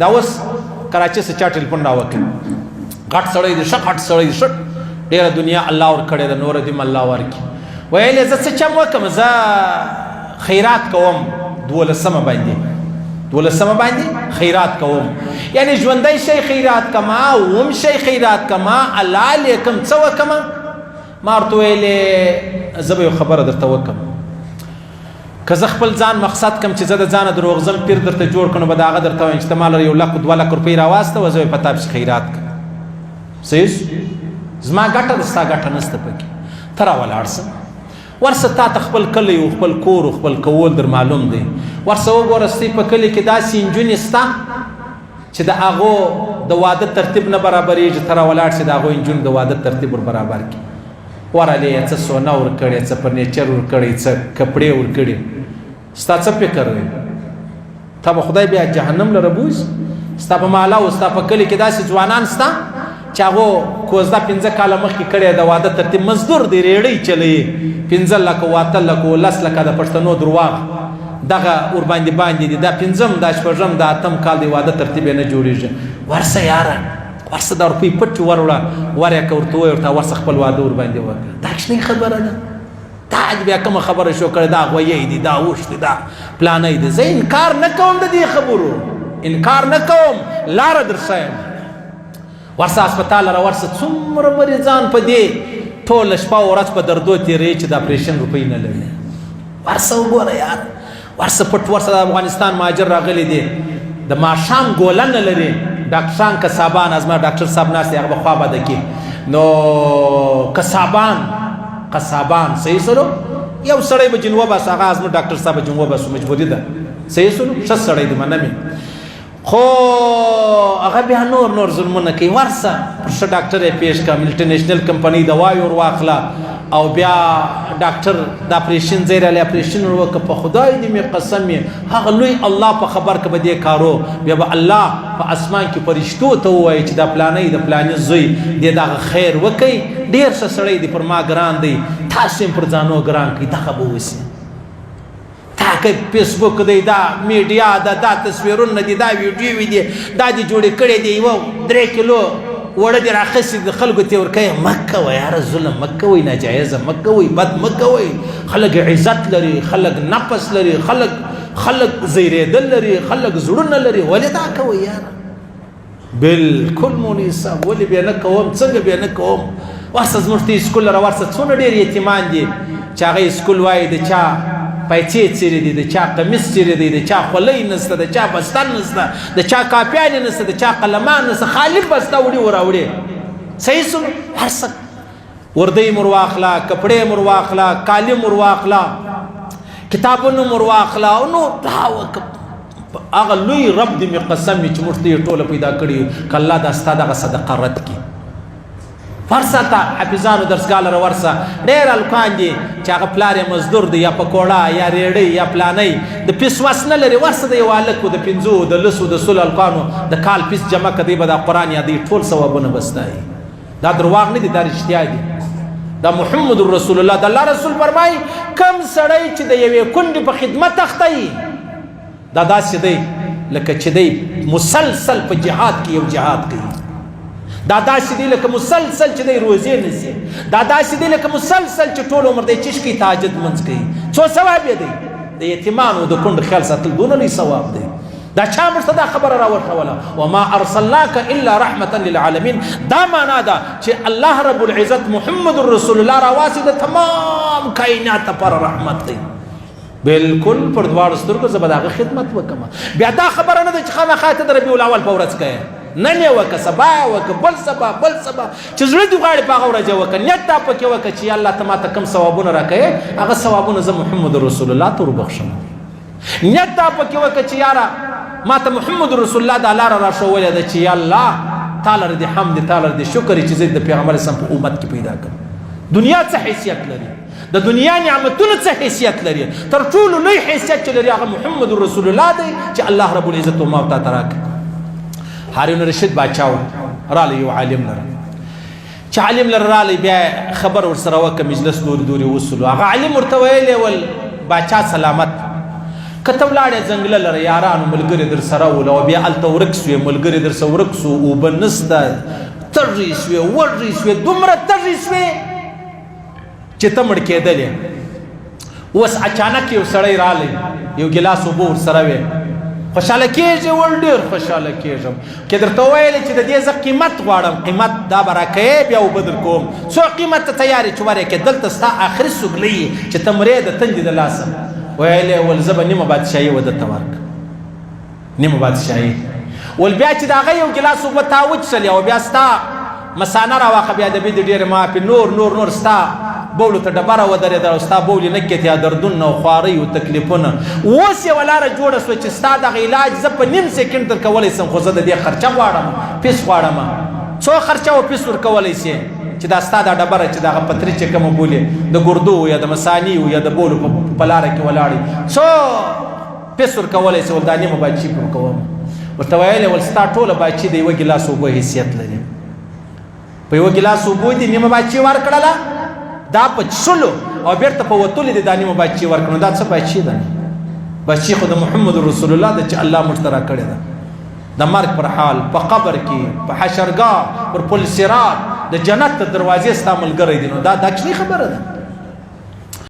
دا اوس کراچۍ څخه چا ټلیفون راوکړ غټ سړی دی ښه غټ سړی دی ښه ډېره دنیا الله ورکړې ده نوره دې م الله ورکړي ویل یې زه څه چم وکړم زه خیرات کوم 12مه باندې خیرات کوم یعنی ژوندی شی خیرات کما وم شی خیرات کما الله علیکم څه وکړم ما ورته ویلې زه به یو خبره درته وکړم که زه خپل ځان مقصد کم چې زه د ځانه دروغجن پیر درته جوړ کړم به د هغه درته وایم چې ته ماله 1 لک 2 لک روپۍ راواستوه زه به په تا پسې خیرات کړم صحیح زما ګټه ده ستا ګټه نشته پکې ته راولاړ شه ورسه تا ته خپل کلی و خپل کور و خپل کول در معلوم دی ورسه وګوره ستۍ په کلي کې داسې نجونې سته چې د هغو د واده ترتیب نه برابرېږي ته راولاړ شې د هغو نجونو د واده ترتیب ور برابر کړي ورالې یې څه سونه ورکړې څه فرنیچر ورکړی څه کپړې ورکړي ستا څه فکر دی تا به خدای بیا جهنم لره بوځي ستا په محله او ستا په کلي کې داسې ځوانان سته چې هغو 15 کاله مخکې کړی د واده ترتیب مزدور دی ریړۍ چلوي 15 لکه 8 لکه 10 لکه د پښتنو درواغ دغه ورباندې دي دا 5 دا 6 دا 8 کال دی واده ترتیب نه جوړېږي ورسه یاره ورسه دا روپۍ پټ وروړه وریا که ورته ووایې ورته ورسه خپل واده ورباندې وکړه دا کوچنۍ خبره ده تا بیا کومه خبره شو کړې دا غویی دي دا اوښ دي دا پلانی دي زه انکار نه کوم د دې خبرو انکار نه کوم لاره در ښیم ورسه هسپتال را ورسه څومره مریضان په دې ټوله شپه او ورځ په دردو تېروي چې د اپریشن روپۍ نه لري ورسه وګوره یار ورسه پټ ورسه د افغانستان مهاجر راغلی دی د ماښام ګوله نه لري ډاکټران کسابان از ما ډاکټر صاحب ناست دی هغه به خوا بده کړي نو قصابان صحیح سلو یو سړی به جنوه بس هغه از ما ډاکټر صاحب جنوه بس مجبوري ده صحیح سلو ښه سړی دی منه مې خو هغه بیا نور ظلمونه کوي ورسه پر ښه ډاکټر یې پیش کړه ملټي نیشنل کمپنۍ دوای ور واخله او بیا ډاکټر د اپریشن ځای رالی اپریشن ور وکړه په خدای دې مې قسم یې هغه لوی الله په خبر که به دې کارو بیا به الله په اسمان کې فرشتو ته ووایي چې دا پلانی د پلاني زوی دې دغه خیر وکړي ډېر ښه سړی دی پر ما ګران دی تاسو هم پر ځانو ګران کړئ دغه به وسي تا که فیسبوک دی دا میډیا دا تصویرونه دي دا ویډیوې دي دا دې جوړې کړې دي 3 کیلو وړه دې راخیستې د خلکو ته ورکوې مه کوئ یاره ظلم مه کوئ ناجایزه مه کوئ بد مه کوئ خلک عزت لري خلک نفس لري خلک زیرېدل لري خلک زړونه لري ولې دا کوئ یاره بالکل مولوي صاحب ولې بیا نه کوم څنګه بیا نه کوم ورسه زموږ ته سکول را ورسه څونه ډېر یتیمان دي چې هغه سکول وایي د چا پیسې څیرې دي د چا قمیص څیرې دی د چا خولۍ نسته د چا بستر نسته د چا کاپیانې نسته د چا قلمان نسته خالي بسته وړي وراوړي صحیح سلو هر څه وردۍ مور واخله کپړې مور واخله کالي مور واخله کتابونه مور واخله او نو هغه لوی رب دې مې قسم وي چې موږ ته یې ټوله پیدا کړي که الله دا ستا دغه صدقه رد کړي ورسه ته حافظانو درسګاه لره ورسه ډېر هلکان دي چې هغه پلار یې مزدور دی یا پکوړه یا ریړۍ یا پلانی د پیس وس نه لري ورسه د یو هلک د 5 د 10 د 100 هلکانو د کال پیس جمع کړي به دا قرآن یادوي ټول ثوابونه بستایي دا درواغ نه دي دا رښتیا دي دا محمد رسول الله د الله رسول فرمایي کم سړی چې د یوې کونډې په خدمت اخته دا داسې دی لکه چې دی مسلسل په جهاد کې یو جهاد کوي دا داسې دی لکه مسلسل چې دی روزې نیسي دا داسې دی لکه مسلسل چې ټول عمر دی چشکي تهجد منځ کوي څو ثواب یې دی د یتیمانو د کونډ خیال ساتل دونه لوی ثواب دی دا چا موږ ته دا خبره راوښوله وما ارسلناک الا رحمة للعالمین دا معنا ده چې الله رب العزت محمد رسول الله راواسي د تمام کائنات لپاره رحمت دی بالکل پر دواړو سترګو زه به د هغه خدمت وکړم بیا دا خبره نه ده چې خامخا ته د ربیع الاول په ورځ کوې نن یې وکړه سبا وکړه بل سبا چې زړه دې غواړي په هغه ورځ یې وکړه نیت دا پکې وکړه چې الله ته ماته کوم ثوابونه راکوې هغه ثوابونه زه محمد رسول الله ته وربخښم نیت دا پکې وکړه چې یاره ماته محمد رسول الله دا لاره راښولې ده چې یا الله تا لره دې حمد تا لره دې شکر چې زه د پیغمبر اسلام په امت کې پیدا کړم دنیا څه حیثیت لري د دنیا نعمتونه څه حیثیت لري تر ټولو لوی حیثیت چې لري هغه محمد رسول الله دی چې الله رب العزت ما او تا ته راکړي هارون رشید باچا رالی یو عالم لره چې عالم لره رالی بیا خبر ورسره وکړه مجلس دورې وصلو هغه عالم ورته ویلی ول باچا سلامت کته ولاړې ځنګله لره یارانو ملګري در سره ول او بیا هلته ورک سوې ملګري در سره ورک سو اوبه نسته تږی سوې وږی سوې دومره تږی سوې چې ته مړ کېدلې اوس اچانک یو سړی رالی یو ګیلاس اوبه ورسره وې خوشحاله کېږې ول ډېر خوشحاله کېږم که درته وویلې چې د دې زه قیمت غواړم قیمت دا به راکوې بیا اوبه در کوم څو قیمت ته تیار یې چې ورکې دلته ستا آخري سوګلۍ یې چې ته مرې د تندې د لاسه ویلې ول زه به نیمه بادشاهي و درته ورکړم نیمه بادشاهي ول بیا چې د هغه یو ګیلاس اوبه تا وڅښلې او بیا ستا مثانه راواخه بیا د بید ډېرې معافي نور ستا بولو ته ډبره ودرېدل او ستا بول یې نه کېد یا دردونه او خوارۍ او تکلیفونه اوس یوه لاره جوړه سوه چې ستا دغه علاج زه په نیم سیکنډ در کولی سم خو زه د دې خرچه غواړم فیس غواړم څو خرچه او فیس ورکولی سې چې دا ستا دا ډبره چې دغه پتري چې کومه بولې د ګردو یا د مثاني یا د بولو په لاره کې ولاړې څو فیس ورکولی سې ول دا نیمه بادشي پر کوم ورته ویلې ول ستا ټوله بادشي د یوه ګیلاس اوبه حیثیت لري په یوه ګیلاس اوبو دې نیمه بادشي ورکړله دا په څښلو او بیرته په وتلو دې دا نیمه بادشي ورکړو دا څه بادشي ده بادشي خو د محمد رسول الله ده چې الله موږ ته راکړې ده د مرګ پر حال په قبر کې په حشرګاه پر پل صراط د جنت د دروازې ستا ملګری دی نو دا کوچنۍ خبره ده